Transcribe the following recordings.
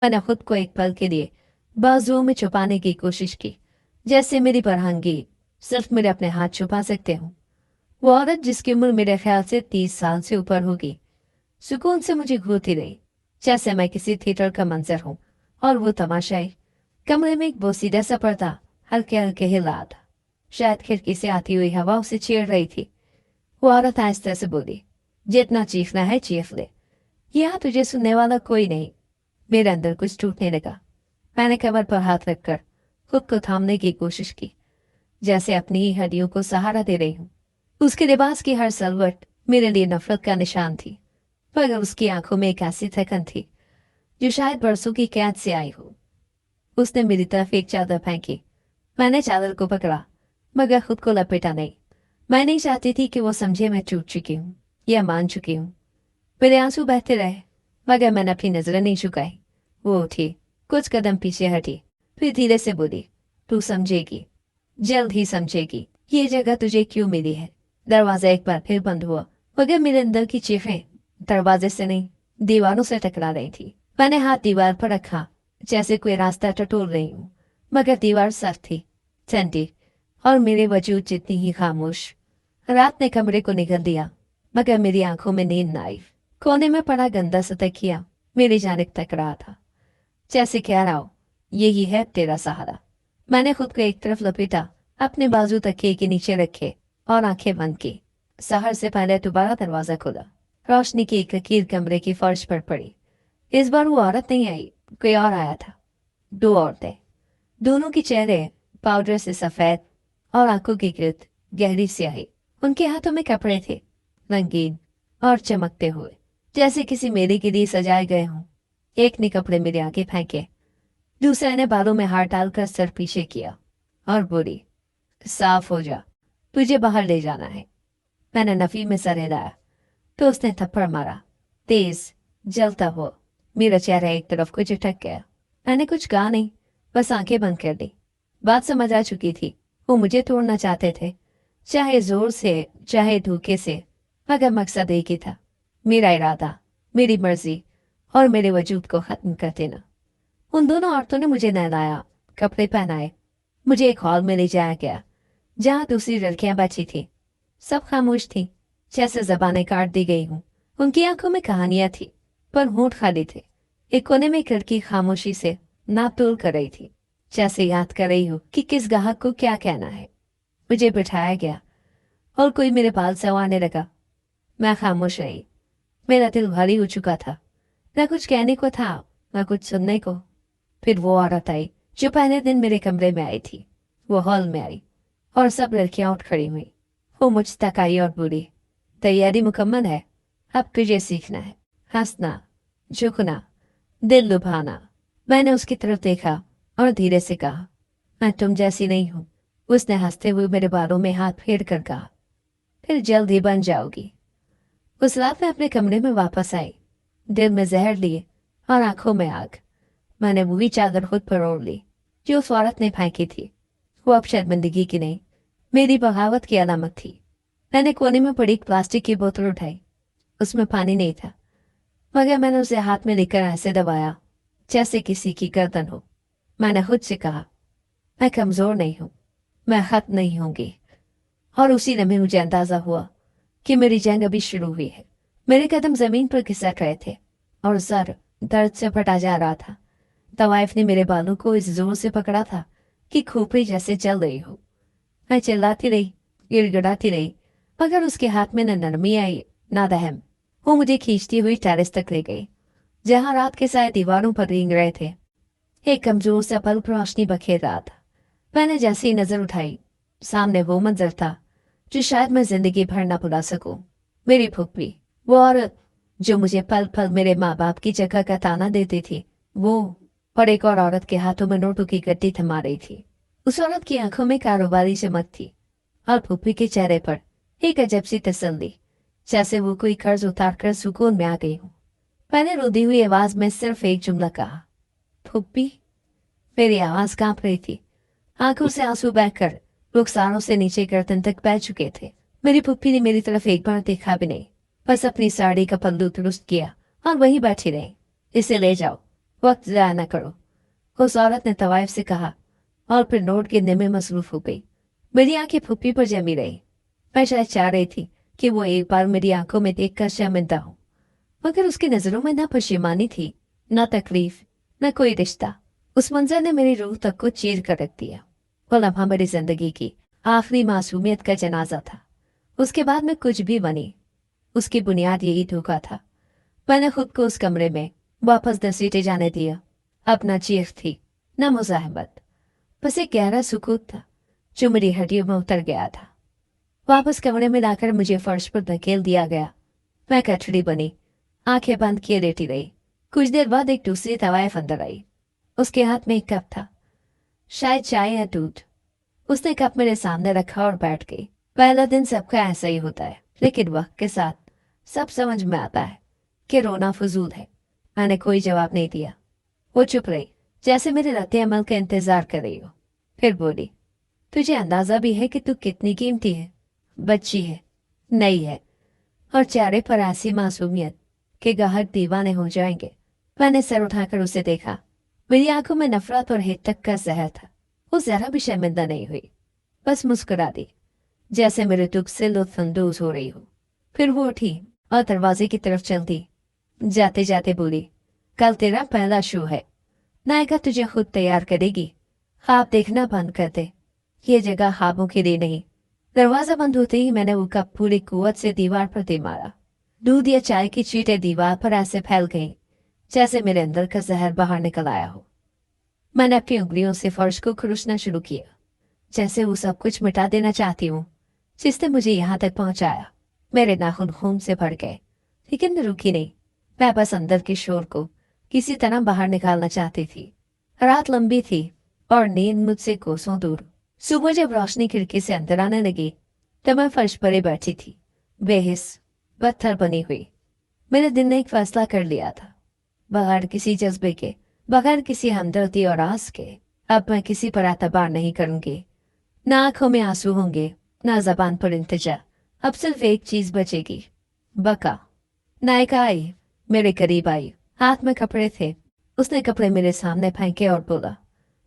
मैंने खुद को एक पल के लिए बाजुओं में छुपाने की कोशिश की, जैसे मेरी बरहंगी सिर्फ मेरे अपने हाथ छुपा सकते हूँ। वो औरत जिसकी उम्र मेरे ख्याल से 30 साल से ऊपर होगी, सुकून से मुझे घूरती रही, जैसे मैं किसी थिएटर का मंजर हूँ और वो तमाशाई। कमरे में एक बोसीदा सा पर्दा हल्के हल्के हिला था। शायद खिड़की से आती हुई हवा उसे छेड़ रही थी। वो औरत आहिस्ता से बोली, जितना चीखना है चीख ले, यहाँ तुझे सुनने वाला कोई नहीं। मेरे अंदर कुछ टूटने लगा। मैंने कमर पर हाथ रखकर खुद को थामने की कोशिश की, जैसे अपनी ही हड्डियों को सहारा दे रही हूँ। उसके लिबास की हर सलवट मेरे लिए नफरत का निशान थी, मगर उसकी आंखों में एक ऐसी थकन थी जो शायद बरसों की कैद से आई हो। उसने मेरी तरफ एक चादर फेंकी। मैंने चादर को पकड़ा, मगर खुद को लपेटा नहीं। मैं नहीं चाहती थी कि वो समझे मैं टूट चुकी हूँ या मान चुकी हूँ। मेरे आंसू बहते रहे, मगर मैंने अपनी नजरें नहीं झुकाई। वो उठी, कुछ कदम पीछे हटी, फिर धीरे से बोली, तू समझेगी, जल्द ही समझेगी, ये जगह तुझे क्यों मिली है। दरवाजा एक बार फिर बंद हुआ, मगर मेरे अंदर की चीखें दरवाजे से नहीं, दीवारों से टकरा रही थी। मैंने हाथ दीवार पर रखा, जैसे कोई रास्ता टटोल रही हूँ, मगर दीवार सख्त थी, ठंडी और मेरे वजूद जितनी ही खामोश। रात ने कमरे को निगल दिया, मगर मेरी आंखों में नींद न आई। कोने में पड़ा गंदा सा तकिया मेरी जानिब तक रहा था, जैसे कह रहा हो, यही है तेरा सहारा। मैंने खुद को एक तरफ लपेटा, अपने बाजू तकिए के नीचे रखे और आंखें बंद की। सहर से पहले दोबारा दरवाजा खुला। रोशनी की एक लकीर कमरे की फर्श पर पड़ी। इस बार वो औरत नहीं आई, कोई और आया था। दो औरतें, दोनों के चेहरे पाउडर से सफेद और आंखों की गिर्द गहरी स्याही। उनके हाथों में कपड़े थे, रंगीन और चमकते हुए, जैसे किसी मेले के लिए सजाए गए हों। एक ने कपड़े मेरे आगे फेंके, दूसरे ने बालों में हाथ डालकर सर पीछे किया और बोली, साफ हो जा, तुझे बाहर ले जाना है। मैंने नफी में सर हिलाया तो उसने थप्पड़ मारा, तेज, जलता हुआ। मेरा चेहरा एक तरफ को झटक गया। मैंने कुछ कहा नहीं, बस आंखें बंद कर दी। बात समझ आ चुकी थी, वो मुझे तोड़ना चाहते थे, चाहे जोर से चाहे धोखे से, मगर मकसद एक ही था, मेरा इरादा, मेरी मर्जी और मेरे वजूद को खत्म कर देना। उन दोनों औरतों ने मुझे नहलाया, कपड़े पहनाए, मुझे एक हॉल में ले जाया गया जहाँ दूसरी लड़कियां बैठी थी। सब खामोश थी, जैसे जबानें काट दी गई हूँ। उनकी आंखों में कहानियां थी, पर होंठ खाली थे। एक कोने में एक लड़की खामोशी से नाप तोल कर रही थी, जैसे याद कर रही हो कि किस ग्राहक को क्या कहना है। मुझे बिठाया गया और कोई मेरे बाल संवारने लगा। मैं खामोश रही। मेरा दिल भारी हो चुका था, न कुछ कहने को था न कुछ सुनने को। फिर वो औरत आई जो पहले दिन मेरे कमरे में आई थी। वो हॉल में आई और सब लड़कियां उठ खड़ी हुई। वो मुझ तक आई और बोली, तैयारी मुकम्मल है, अब तुझे सीखना है, हंसना, झुकना, दिल लुभाना। मैंने उसकी तरफ देखा और धीरे से कहा, मैं तुम जैसी नहीं हूं। उसने हंसते हुए मेरे बालों में हाथ फेर कर कहा, फिर जल्द ही बन जाओगी। उस रात मैं अपने कमरे में वापस आई, दिल में जहर लिए और आंखों में आग। मैंने वही चादर खुद पर ओढ़ ली जो उस औरत ने फेंकी थी। वो अब शर्मिंदगी की नहीं, मेरी बगावत की अलामत थी। मैंने कोने में पड़ी एक प्लास्टिक की बोतल उठाई। उसमें पानी नहीं था, मगर मैंने उसे हाथ में लेकर ऐसे दबाया जैसे किसी की गर्दन हो। मैंने खुद से कहा, मैं कमजोर नहीं हूं, मैं खत्म नहीं होंगी। और उसी लम्हे मुझे अंदाजा हुआ कि मेरी जंग अभी शुरू हुई है। मेरे कदम जमीन पर खिसक रहे थे और सर दर्द से फटा जा रहा था। तवाइफ ने मेरे बालों को इस जोर से पकड़ा था कि खोपड़ी जैसे चल रही हो। मैं चिल्लाती रही, गिड़गिड़ाती रही, मगर उसके हाथ में न नरमी आई न रहम। वो मुझे खींचती हुई टेरेस तक ले गई, जहां रात के साए दीवारों पर रेंग रहे थे। एक कमजोर सा बल्ब रोशनी बखेर रहा था। मैंने जैसे ही नजर उठाई, सामने वो मंजर था जो शायद मैं जिंदगी भर ना भुला सकूं। मेरी फूफी, वो औरत जो मुझे पल पल मेरे माँ बाप की जगह का ताना देती थी, वो और एक और औरत के हाथों में नोटों की गड्डी थमा रही थी। उस औरत की आंखों में कारोबारी चमक थी और फूफी के चेहरे पर एक अजब सी तसल्ली, जैसे वो कोई कर्ज उतार कर सुकून में आ गई हूँ। मैंने रोती हुई आवाज में सिर्फ एक जुमला कहा, फूफी। मेरी आवाज कांप रही थी, आंखों से आंसू बहकर रुखसारों से नीचे गर्दन तक बह चुके थे। मेरी फूफी ने मेरी तरफ एक बार देखा भी नहीं, बस अपनी साड़ी का पल्लू दुरुस्त किया और वहीं बैठी रही। इसे ले जाओ, वक्त ज़ाया न करो, उस औरत ने तवाइफ से कहा और फिर नोट गिनने में मसरूफ हो गई। मेरी आंखें फुप्पी पर जमी रही। मैं शायद चाह रही थी कि वो एक बार मेरी आंखों में देखकर शर्मिंदा हो, मगर उसकी नजरों में न पशेमानी थी, न तकलीफ, न कोई रिश्ता। उस मंजर ने मेरी रूह तक को चीर कर रख दिया। वो लम्हा मेरी जिंदगी की आखिरी मासूमियत का जनाजा था। उसके बाद मैं कुछ भी बनी, उसकी बुनियाद यही धोखा था। मैंने खुद को उस कमरे में वापस घसीटे जाने दिया। अब न चीख थी, न मुज़ाहमत, बस एक गहरा सुकूत था जो मेरी हड्डियों में उतर गया था। वापस कमरे में लाकर मुझे फर्श पर धकेल दिया गया। मैं कठड़ी बनी, आंखें बंद किए लेटी रही। कुछ देर बाद एक दूसरी तवाइफ अंदर आई। उसके हाथ में एक कप था, शायद चाय या दूध। उसने कप मेरे सामने रखा और बैठ गई। पहला दिन सबका ऐसा ही होता है, लेकिन वक्त के साथ सब समझ में आता है कि रोना फजूल है। मैंने कोई जवाब नहीं दिया। वो चुप रही, जैसे मेरे रद्द अमल का इंतजार कर रही हो। फिर बोली, तुझे अंदाजा भी है कि तू कितनी कीमती है? बच्ची है, नई है, और चेहरे पर ऐसी मासूमियत कि गाहक दीवाने हो जाएंगे। मैंने सर उठाकर उसे देखा। मेरी आंखों में नफरत और हितक का जहर था। वो जरा भी शर्मिंदा नहीं हुई, बस मुस्कुरा दी, जैसे मेरे दुख से लुत्फानंदोज हो रही हो। फिर वो उठी और दरवाजे की तरफ चल दी। जाते जाते बोली, कल तेरा पहला शो है। नायिका तुझे खुद तैयार करेगी। ख्वाब देखना बंद कर दे, ये जगह ख्वाबों के लिए नहीं। दरवाजा बंद होते ही मैंने वो कप पूरी कुव्वत से दीवार पर दे मारा। दूध या चाय की चींटें दीवार पर ऐसे फैल गईं जैसे मेरे अंदर का जहर बाहर निकल आया हो। मैंने अपनी उंगलियों से फर्श को खुरचना शुरू किया, जैसे वो सब कुछ मिटा देना चाहती हूँ जिसने मुझे यहाँ तक पहुंचाया। मेरे नाखून खून से भर गए, लेकिन मैं रुकी नहीं। मैं बस अंदर के शोर को किसी तरह बाहर निकालना चाहती थी। रात लंबी थी और नींद मुझसे कोसों दूर। सुबह जब रोशनी खिड़की से अंदर आने लगी तो मैं फर्श पर ही बैठी थी, बेहिस, पत्थर बनी हुई। मेरे दिल ने एक फैसला कर लिया था, बगैर किसी जज्बे के, बगैर किसी हमदर्दी और आस के। अब मैं किसी पर एतबार नहीं करूंगी। ना आंखों में आंसू होंगे, ना जबान पर इंतजार। अब सिर्फ एक चीज बचेगी, बका। नायिका आई, मेरे करीब आई, हाथ में कपड़े थे। उसने कपड़े मेरे सामने फेंके और बोला,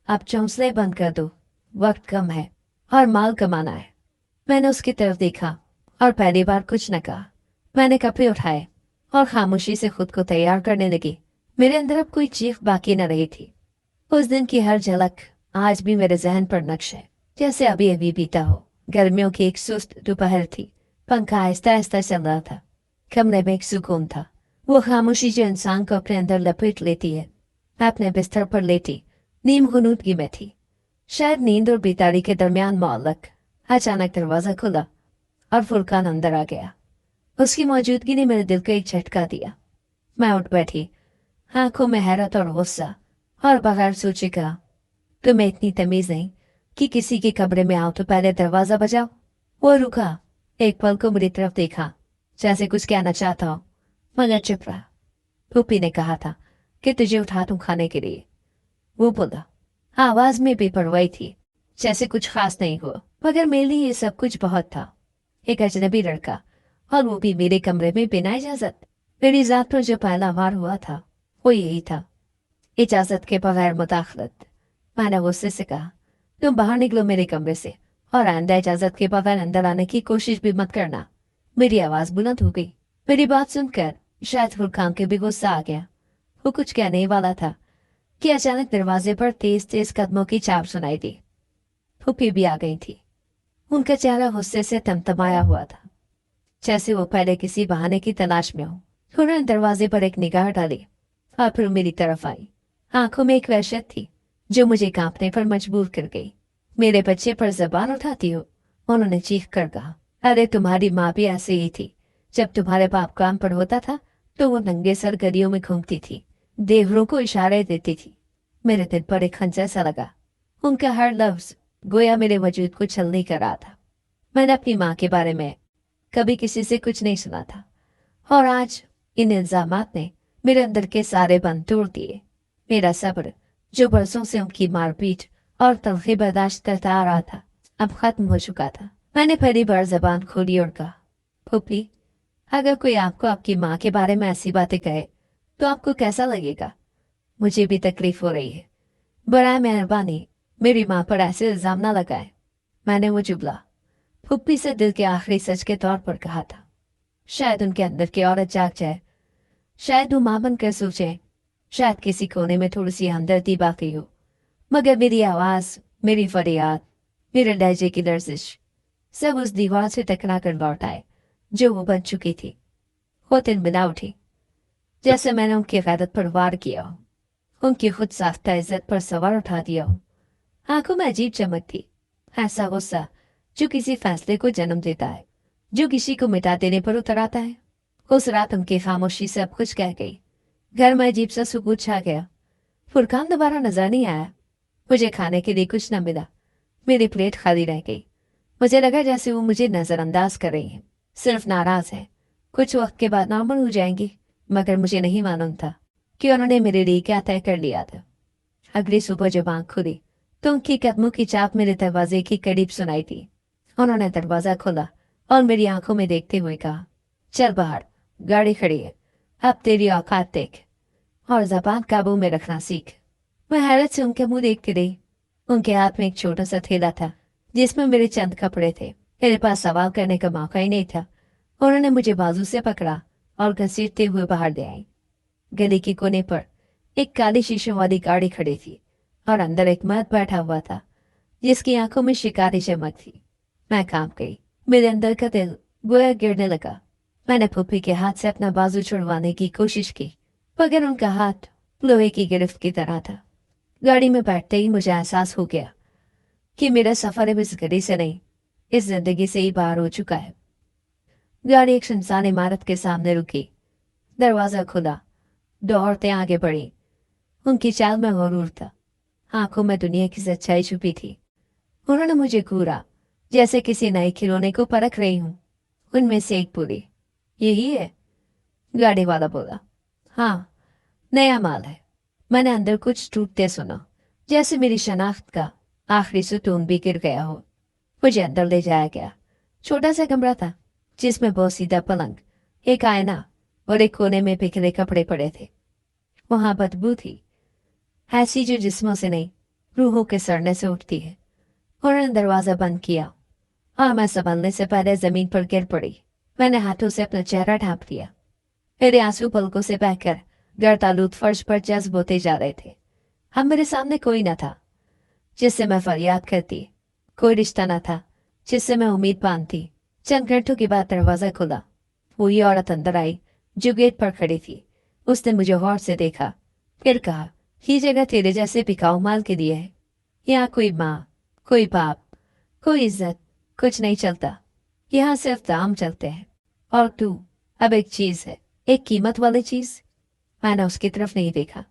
अब चौंसले बंद कर दो, वक्त कम है और माल कमाना है। मैंने उसकी तरफ देखा और पहली बार कुछ न कहा। मैंने कपड़े उठाए और खामोशी से खुद को तैयार करने लगी। मेरे अंदर अब कोई चीख बाकी न रही थी। उस दिन की हर झलक आज भी मेरे जहन पर नक्श है, जैसे अभी अभी बीता हो। गर्मियों की एक सुस्त दोपहर थी। पंखा आहिस्ता आहिस्ता चल रहा था। कमरे में एक सुकून था, वो खामोशी जो इंसान को अपने अंदर लपेट लेती है। मैं अपने बिस्तर पर लेटी नीम गुनूदगी में थी, शायद नींद और बेतारी के दरमियान मौलक। अचानक दरवाजा खुला और फुरकान अंदर आ गया। उसकी मौजूदगी ने मेरे दिल को एक झटका दिया। मैं उठ बैठी, आंखों में हैरत और गुस्सा, और बगैर सोचे कहा, तुम्हें इतनी तमीज नहीं कि किसी के कमरे में आओ तो पहले दरवाजा बजाओ? वो रुका, एक पल को मेरी तरफ देखा, जैसे कुछ कहना चाहता हो, मगर चुप रहा। फूफी ने कहा था कि तुझे उठा दूं खाने के लिए, वो बोला। आवाज में बेपरवाही थी, जैसे कुछ खास नहीं हुआ, मगर मेरे लिए ये सब कुछ बहुत था। एक अजनबी लड़का, और वो भी मेरे कमरे में बिना इजाजत। मेरी जात पर जो पहला वार हुआ था वो यही था, इजाजत के बगैर मुदाखलत। मैंने गुस्से से कहा, तुम बाहर निकलो मेरे कमरे से, और आइंदा इजाजत के बगैर अंदर आने की कोशिश भी मत करना। मेरी आवाज बुलंद हो गई। मेरी बात सुनकर शायद फुरकान के भी गुस्सा आ गया। वो कुछ कहने वाला था कि अचानक दरवाजे पर तेज तेज कदमों की चाप सुनाई दी। फूफी भी आ गई थी। उनका चेहरा गुस्से से तमतमाया हुआ था, जैसे वो पहले किसी बहाने की तलाश में हो। उन्होंने दरवाजे पर एक निगाह डाली और फिर मेरी तरफ आई। आंखों में एक वहशत थी जो मुझे कांपने पर मजबूर कर गई। मेरे बच्चे पर जबान उठाती हो? उन्होंने चीख कर कहा, अरे तुम्हारी माँ भी ऐसे ही थी। जब तुम्हारे बाप काम पर होता था तो वो नंगे सर गलियों में घूमती थी, देवरों को इशारे देती थी। मेरे दिल पर एक खंजर सा लगा। उनका हर लफ्ज गोया मेरे वजूद को छलनी कर रहा था। मैंने अपनी माँ के बारे में कभी किसी से कुछ नहीं सुना था, और आज इन इल्जामात ने मेरे अंदर के सारे बंद तोड़ दिए। मेरा सब्र, जो बरसों से उनकी मारपीट और तलखी बर्दाश्त करता आ रहा था, अब खत्म हो चुका था। मैंने पहली बार जबान खोली और कहा, फूफी, अगर कोई आपको आपकी माँ के बारे में ऐसी बातें कहे तो आपको कैसा लगेगा? मुझे भी तकलीफ हो रही है, बराए मेहरबानी मेरी माँ पर ऐसे इल्जाम ना लगाए। मैंने वो जुबला फुप्पी से दिल के आखिरी सच के तौर पर कहा था। शायद उनके अंदर की औरत जाग जाए, शायद वो माँ बनकर सोचे, शायद किसी कोने में थोड़ी सी हमदर्दी बाकी हो। मगर मेरी आवाज, मेरी फरियाद, मेरे लहजे की लर्जिश सब उस दीवार से टकरा कर लौट आए जो वो बन चुकी थी। वो तिलमिला उठी, जैसे मैंने उनकी गैरत पर वार किया हो, उनकी खुद साख्ता इज्जत पर सवार उठा दिया हो। आंखों में अजीब चमक थी, ऐसा गुस्सा जो किसी फैसले को जन्म देता है, जो किसी को मिटा देने पर उतर आता है। उस रात उनकी खामोशी सब कुछ कह गई। घर में अजीब सा सुकून छा गया। फुरकान दोबारा नजर नहीं आया। मुझे खाने के लिए कुछ न मिला। मेरी प्लेट खाली रह गई। मुझे लगा जैसे वो मुझे नजरअंदाज कर रही है, सिर्फ नाराज है, कुछ वक्त के बाद नॉर्मल हो जाएंगी। मगर मुझे नहीं मालूम था कि उन्होंने मेरे लिए क्या तय कर लिया था। अगली सुबह जब आंख खुली तो उनकी कदमों की चाप मेरे दरवाजे की करीब सुनाई थी। उन्होंने दरवाजा खोला और मेरी आंखों में देखते हुए कहा, चल बाहर, गाड़ी खड़ी है, अब तेरी औकात देख और जबान काबू में रखना सीख। मैं हैरत से उनके मुंह देखती रही। उनके हाथ में एक छोटा सा थैला था जिसमें मेरे चंद कपड़े थे। मेरे पास सवाल करने का मौका ही नहीं था। उन्होंने मुझे बाजू से पकड़ा और घसीटते हुए बाहर ले आई। गली के कोने पर एक काली शीशों वाली गाड़ी खड़ी थी और अंदर एक मर्द बैठा हुआ था जिसकी आंखों में शिकारी चमक थी। मैं कांप गई। मेरे अंदर का दिल गोया गिरने लगा। मैंने फूफी के हाथ से अपना बाजू छुड़वाने की कोशिश की, मगर उनका हाथ लोहे की गिरफ्त की तरह था। गाड़ी में बैठते ही मुझे एहसास हो गया कि मेरा सफर अब इस गली से नहीं, इस जिंदगी से ही बाहर हो चुका है। गाड़ी एक सुनसान इमारत के सामने रुकी। दरवाजा खुला, दो औरतें आगे बढ़ी। उनकी चाल में गुरूर था, आंखों में दुनिया की सच्चाई छुपी थी। उन्होंने मुझे घूरा जैसे किसी नए खिलौने को परख रही हूं। उनमें से एक बोली, यही है? गाड़ी वाला बोला, हाँ, नया माल है। मैंने अंदर कुछ टूटते सुना, जैसे मेरी शनाख्त का आखिरी सुतून भी गिर गया हो। मुझे अंदर ले जाया गया। छोटा सा कमरा था जिसमें बहुत सीधा पलंग, एक आईना और एक कोने में बिखरे कपड़े पड़े थे। वहां बदबू थी, ऐसी जो जिस्मों से नहीं, रूहों के सड़ने से उठती है। उन्होंने दरवाजा बंद किया और मैं संभलने से पहले जमीन पर गिर पड़ी। मैंने हाथों से अपना चेहरा ढांप लिया। मेरे आंसू पलकों से बहकर गर्दालूद फर्श पर जज्ब होते जा रहे थे। अब मेरे सामने कोई न था जिससे मैं फरियाद करती, कोई रिश्ता न था जिससे मैं उम्मीद बांधती। चंद घंटों के बाद दरवाजा खुला। वही औरत अंदर आई जो गेट पर खड़ी थी। उसने मुझे गौर से देखा, फिर कहा, ये जगह तेरे जैसे बिकाऊ माल के लिए है। यहाँ कोई माँ, कोई बाप, कोई इज्जत, कुछ नहीं चलता। यहाँ सिर्फ दाम चलते हैं। और तू अब एक चीज है, एक कीमत वाली चीज। मैंने उसकी तरफ नहीं देखा,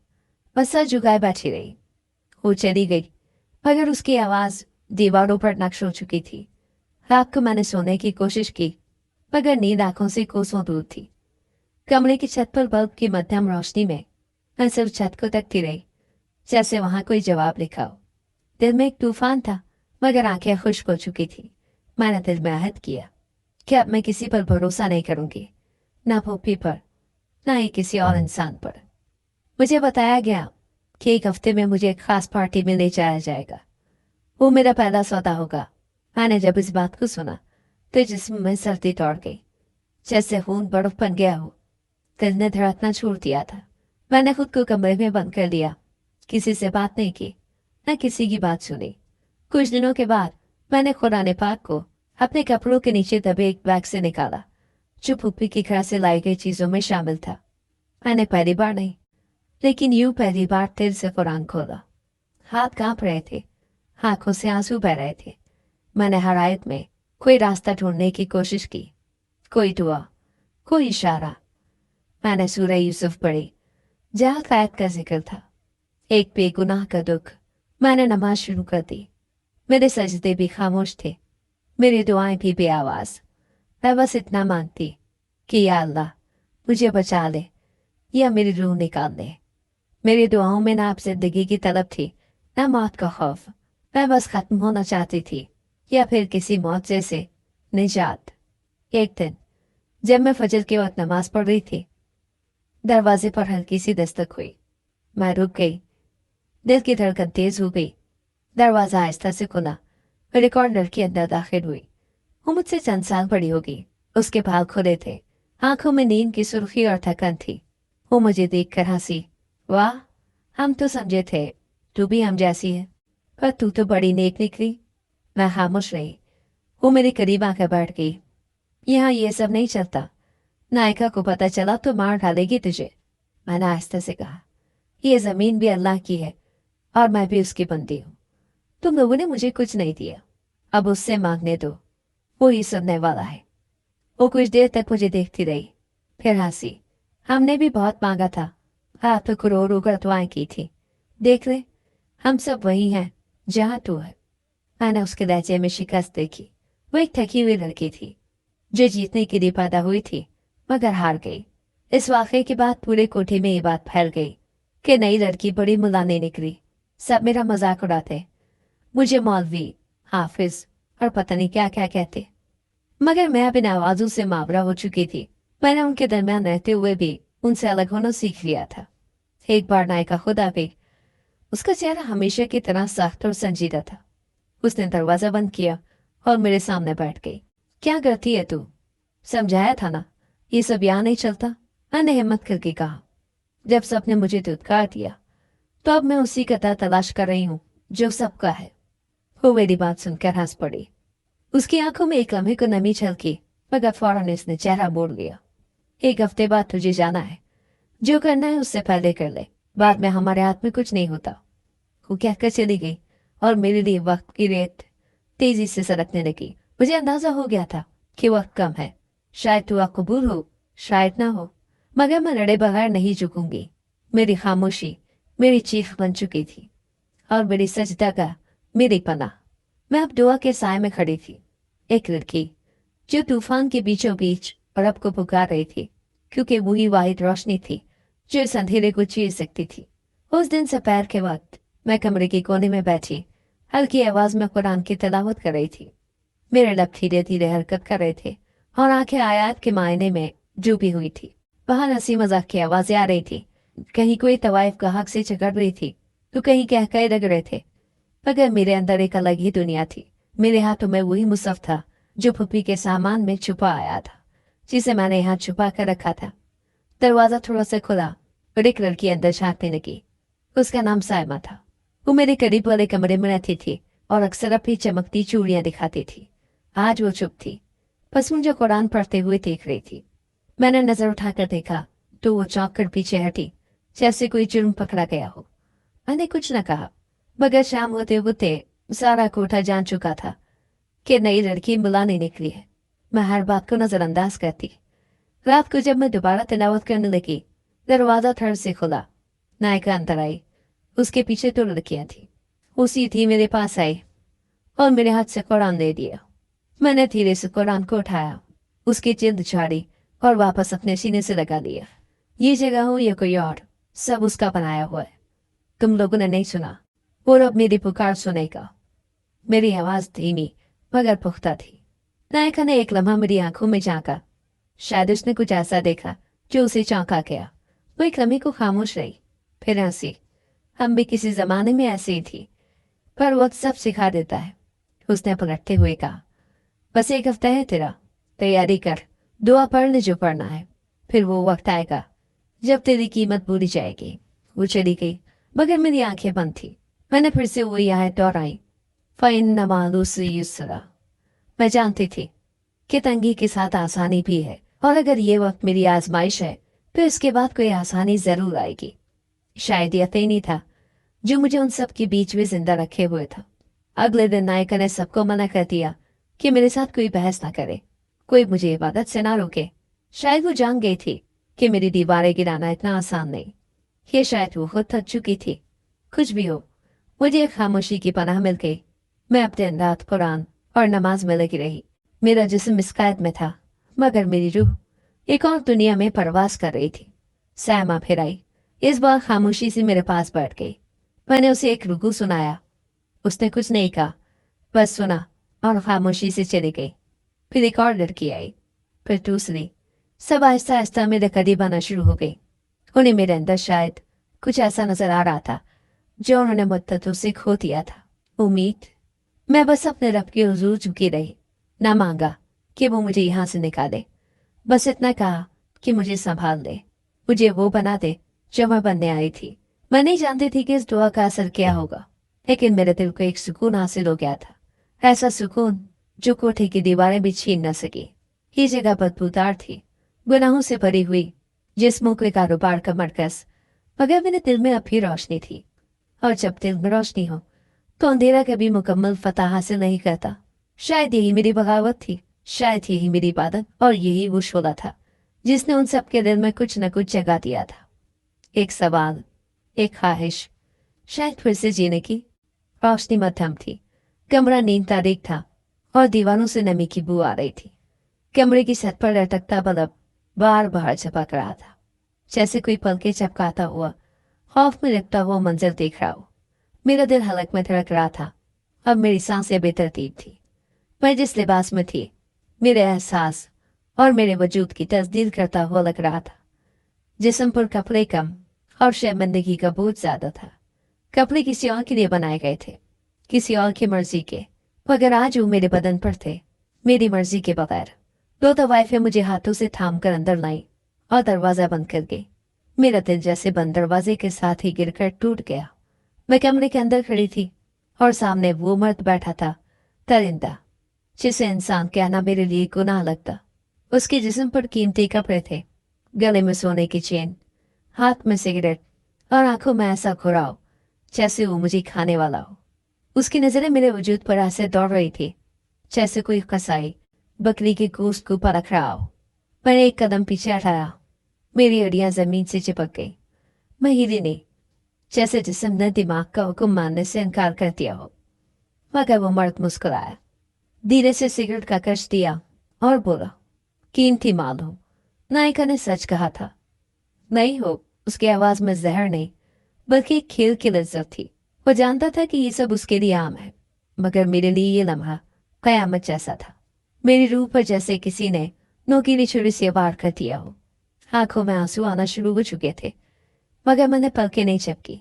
बस सर झुकाए बैठी रही। वो चली गई, मगर उसकी आवाज दीवारों पर नक्श हो चुकी थी। रात को मैंने सोने की कोशिश की, मगर नींद आंखों से कोसों दूर थी। कमरे की छत पर बल्ब की मध्यम रोशनी में मैं सिर्फ छत को तकती रही, जैसे वहां कोई जवाब लिखा हो। दिल में एक तूफान था, मगर आंखें खुश्क हो चुकी थी। मैंने दिल में अहद किया कि अब मैं किसी पर भरोसा नहीं करूंगी, ना फूफी पर, ना ही किसी और इंसान पर। मुझे बताया गया कि एक हफ्ते में मुझे एक खास पार्टी में ले जाया जाएगा। वो मेरा पहला सौदा होगा। मैंने जब इस बात को सुना तो जिस्म में सर्दी दौड़ गई, जैसे खून बर्फ बन गया हो। दिल ने धड़कना छोड़ दिया था। मैंने खुद को कमरे में बंद कर लिया, किसी से बात नहीं की, न किसी की बात सुनी। कुछ दिनों के बाद मैंने कुरान पाक को अपने कपड़ों के नीचे दबे एक बैग से निकाला जो फूफी की घर से लाई गई चीजों में शामिल था। मैंने पहली बार नहीं, लेकिन यूं पहली बार दिल से कुरान खोला। हाथ कांप रहे थे, आंखों से आंसू बह रहे थे। मैंने हर आयत में कोई रास्ता ढूंढने की कोशिश की, कोई दुआ, कोई इशारा। मैंने सूरह यूसुफ पढ़ी जहाँ कैद का जिक्र था, एक बेगुनाह का दुख। मैंने नमाज शुरू कर दी। मेरे सजदे भी खामोश थे, मेरी दुआएं भी बेआवाज। मैं बस इतना मांगती कि या अल्लाह मुझे बचा ले या मेरी रूह निकाल ले। मेरी दुआओं में ना अब जिंदगी की तलब थी, ना मौत का खौफ। मैं बस खत्म होना चाहती थी या फिर किसी मौत से निजात। एक दिन जब मैं फजर के वक्त नमाज पढ़ रही थी, दरवाजे पर हल्की सी दस्तक हुई। मैं रुक गई, दिल की धड़कन तेज हो गई। दरवाजा आहिस्ता से खुला, मेरे कॉर्नर के अंदर दाखिल हुई। वो मुझसे चंद साल बड़ी होगी। उसके बाल खुले थे, आंखों में नींद की सुर्खी और थकन थी। वो मुझे देखकर हंसी। वाह, हम तो समझे थे तू भी हम जैसी है, पर तू तो बड़ी नेक निकली। मैं खामोश रही। वो मेरे करीब आकर बैठ गई। यहाँ ये सब नहीं चलता, नायिका को पता चला तो मार डालेगी तुझे। मैंने आहिस्ता से कहा, ये जमीन भी अल्लाह की है और मैं भी उसकी बंदी हूँ। तुम लोगों ने मुझे कुछ नहीं दिया, अब उससे मांगने दो, वो ही सुनने वाला है। वो कुछ देर तक मुझे देखती रही, फिर हंसी। हमने भी बहुत मांगा था, आप करोड़ों कर दुआएं की थी। देख ले, हम सब वही हैं जहाँ तू है। मैंने उसके लहजे में शिकस्त देखी। वो एक थकी हुई लड़की थी जो जीतने के लिए पैदा हुई थी मगर हार गई। इस वाक़े के बाद पूरे कोठे में ये बात फैल गई कि नई लड़की बड़ी मुलाने निकली। सब मेरा मजाक उड़ाते, मुझे मौलवी, हाफिज और पता नहीं क्या क्या कहते, मगर मैं अपने आवाज़ों से मावरा हो चुकी थी। मैंने उनके दरमियान रहते हुए भी उनसे अलग होना सीख लिया था। एक बार नायिका खुद आ गई। उसका चेहरा हमेशा की तरह सख्त और संजीदा था। उसने दरवाज़ा बंद किया और मेरे सामने बैठ गई। क्या करती है तू? समझाया था ना, ये सब यहाँ नहीं चलता। मैंने हिम्मत करके कहा। जब सबने मुझे धुतकार दिया तो अब मैं उसी का तलाश कर रही हूँ जो सबका है। वो मेरी बात सुनकर हंस पड़ी। उसकी आंखों में एक लम्हे को नमी छलकी, मगर फौरन उसने चेहरा मोड़ लिया। 1 हफ्ते बाद तुझे जाना है, जो करना है उससे पहले कर ले, बाद में हमारे हाथ में कुछ नहीं होता। वो कहकर चली गई और मेरे लिए वक्त की रेत तेजी से सरकने लगी। मुझे अंदाजा हो गया था कि वक्त कम है। शायद दुआ कबूल हो, शायद ना हो, मगर मैं लड़े बगैर नहीं झुकूंगी। मेरी खामोशी मेरी चीख बन चुकी थी और मेरी सजदा का मेरी पनाह। मैं अब दुआ के साए में खड़ी थी, एक लड़की जो तूफान के बीचों बीच रब को पुकार रही थी, क्योंकि वही वाहिद रोशनी थी जो इस अंधेरे को चीर सकती थी। उस दिन दोपहर के वक्त मैं कमरे के कोने में बैठी हल्की आवाज में कुरान की तिलावत कर रही थी। मेरे लब धीरे धीरे हरकत कर रहे थे और आंखें आयात के मायने में डूबी हुई थी। बाहर हंसी मजाक की आवाजें आ रही थी, कहीं कोई तवाइफ का हक से झगड़ रही थी तो कहीं कहकहे लग रहे थे, मगर मेरे अंदर एक अलग ही दुनिया थी। मेरे हाथों में वही मुसहफ था जो फूफी के सामान में छुपा आया था, जिसे मैंने यहाँ छुपा कर रखा था। दरवाजा थोड़ा सा खुला और एक लड़की अंदर झांकने लगी। उसका नाम सायमा था। वो मेरे करीब वाले कमरे में रहती थी और अक्सर अपनी चमकती चूड़ियां दिखाती थी। आज वो चुप थी, बस मुझे कुरान पढ़ते हुए देख रही थी। मैंने नजर उठाकर देखा तो वो चौंक कर पीछे हटी, जैसे कोई जुर्म पकड़ा गया हो। मैंने कुछ न कहा, मगर शाम होते होते सारा कोठा जान चुका था कि नई लड़की बुलाने निकली है। मैं हर बात को नजरअंदाज करती। रात को जब मैं दोबारा तिलावत करने लगी, दरवाजा थड़ से खुला। नायिका अंदर आई। उसके पीछे 2 लड़कियां थी। वो सीधी मेरे पास आई और मेरे हाथ से कुरान दे दिया। मैंने धीरे से कुरान को उठाया, उसकी जिल्द झाड़ी और वापस अपने सीने से लगा दिया। ये जगह हो या कोई और, सब उसका बनाया हुआ है। तुम लोगों ने नहीं सुना, और अब मेरी पुकार सुनेगा। मेरी आवाज धीमी मगर पुख्ता थी। नायिका ने एक लम्हा मेरी आंखों में झांका। शायद उसने कुछ ऐसा देखा जो उसे चौंका गया। वो एक लम्हे को खामोश रही, फिर हंसी। हम भी किसी जमाने में ऐसे ही थी, पर वक्त सब सिखा देता है। उसने पलटते हुए कहा, बस 1 हफ्ता है तेरा, तैयारी कर, दुआ पढ़ ले जो पढ़ना है। फिर वो वक्त आएगा जब तेरी कीमत भूली जाएगी। वो चली गई, मगर मेरी आंखें बंद थी। मैंने फिर से वही आयत दोहराई, फ़इन्न मअल उसरि युस्रा। मैं जानती थी कि तंगी के साथ आसानी भी है, और अगर ये वक्त मेरी आजमाइश है तो इसके बाद कोई आसानी जरूर आएगी। शायद यकीन ही था जो मुझे उन सब के बीच में जिंदा रखे हुए था। अगले दिन नायिका ने सबको मना कर दिया कि मेरे साथ कोई बहस ना करे, कोई मुझे इबादत से ना रोके। शायद वो जान गई थी कि मेरी दीवारें गिराना इतना आसान नहीं। ये शायद वो खुद थक चुकी थी। कुछ भी हो, मुझे एक खामोशी की पनाह मिल गई। मैं अपने रात कुरान और नमाज में लगी रही। मेरा जिस्म इस कैद में था, मगर मेरी रूह एक और दुनिया में परवास कर रही थी। सायमा फिर आई। इस बार खामोशी से मेरे पास बैठ गई। मैंने उसे एक रुकू सुनाया। उसने कुछ नहीं कहा, बस सुना और खामोशी से चली गई। फिर एक और लड़की आई, फिर दूसरी। सब आहिस्ता आहिस्ता मेरे करीब आना शुरू हो गई। उन्हें मेरे अंदर शायद कुछ ऐसा नजर आ रहा था जो उन्होंने मुद्दतों से खो दिया था। उम्मीद। मैं बस अपने रब के हुजूर झुकी रही, ना मांगा कि वो मुझे यहाँ से निकाले, बस इतना कहा कि मुझे संभाल दे, मुझे वो बना दे जो मैं बनने आई थी। मैं नहीं जानती थी कि इस दुआ का असर क्या होगा, लेकिन मेरे दिल को एक सुकून हासिल हो गया था, ऐसा सुकून जो कोठे की दीवारें भी छीन न सकी। ये जगह बदबूदार थी, गुनाहों से भरी हुई, जिस्मों के कारोबार का मरकज, मगर मेरे दिल में अब भी रोशनी थी। और जब दिल में रोशनी हो तो अंधेरा कभी मुकम्मल फतह हासिल नहीं करता। शायद यही मेरी बगावत थी, शायद यही मेरी इबादत, और यही वो शोला था जिसने उन सबके दिल में कुछ न कुछ जगा दिया था। एक सवाल, एक ख्वाहिश, शायद फिर से जीने की। रोशनी मध्यम थी, कमरा नींद तारीख था और दीवारों से नमी की बू आ रही थी। कमरे की छत पर लटकता बल्ब बार बार चपक रहा था, जैसे कोई पलके चपकाता हुआ खौफ में लिपटा हुआ मंजर देख रहा हो। मेरा दिल हलक में धड़क रहा था, अब मेरी सांसें बेतरतीब थी। मैं जिस लिबास में थी, मेरे एहसास और मेरे वजूद की तस्दीक करता हुआ लग रहा था। जिस्म पर कपड़े कम और शर्मिंदगी का बोझ ज्यादा था। कपड़े किसी और के लिए बनाए गए थे, किसी और की मर्जी के, मगर आज वो मेरे बदन पर थे, मेरी मर्जी के बगैर। दो तवाइफें मुझे हाथों से थाम कर अंदर लाई और दरवाजा बंद कर गई। मेरा दिल जैसे बंद दरवाजे के साथ ही गिरकर टूट गया। मैं कमरे के अंदर खड़ी थी और सामने वो मर्द बैठा था, दरिंदा, जिसे इंसान कहना मेरे लिए गुनाह लगता। उसके जिस्म पर कीमती कपड़े थे, गले में सोने की चेन, हाथ में सिगरेट और आंखों में ऐसा घुराव जैसे वो मुझे खाने वाला हो। उसकी नजरें मेरे वजूद पर ऐसे दौड़ रही थी जैसे कोई कसाई बकरी के गोश्त को परख रहा हो। मैंने एक कदम पीछे हटाया, मेरी हड्डियां जमीन से चिपक गई। मैं हिली नहीं, जैसे जिस्म ने दिमाग का हुक्म मानने से इनकार कर दिया हो। मगर वो मर्द मुस्कुराया, धीरे से सिगरेट का कश दिया और बोला, कीमती माल हो। नायिका ने सच कहा था। नहीं हो, उसकी आवाज में जहर नहीं बल्कि एक खेल की लज्जत थी। वो जानता था कि ये सब उसके लिए आम है, मगर मेरे लिए ये लम्हा कयामत जैसा था। मेरी रूह पर जैसे किसी ने नोकीली छुरी से वार कर दिया हो। आंखों में आंसू आना शुरू हो चुके थे, मगर मैंने पलकें नहीं झपकी।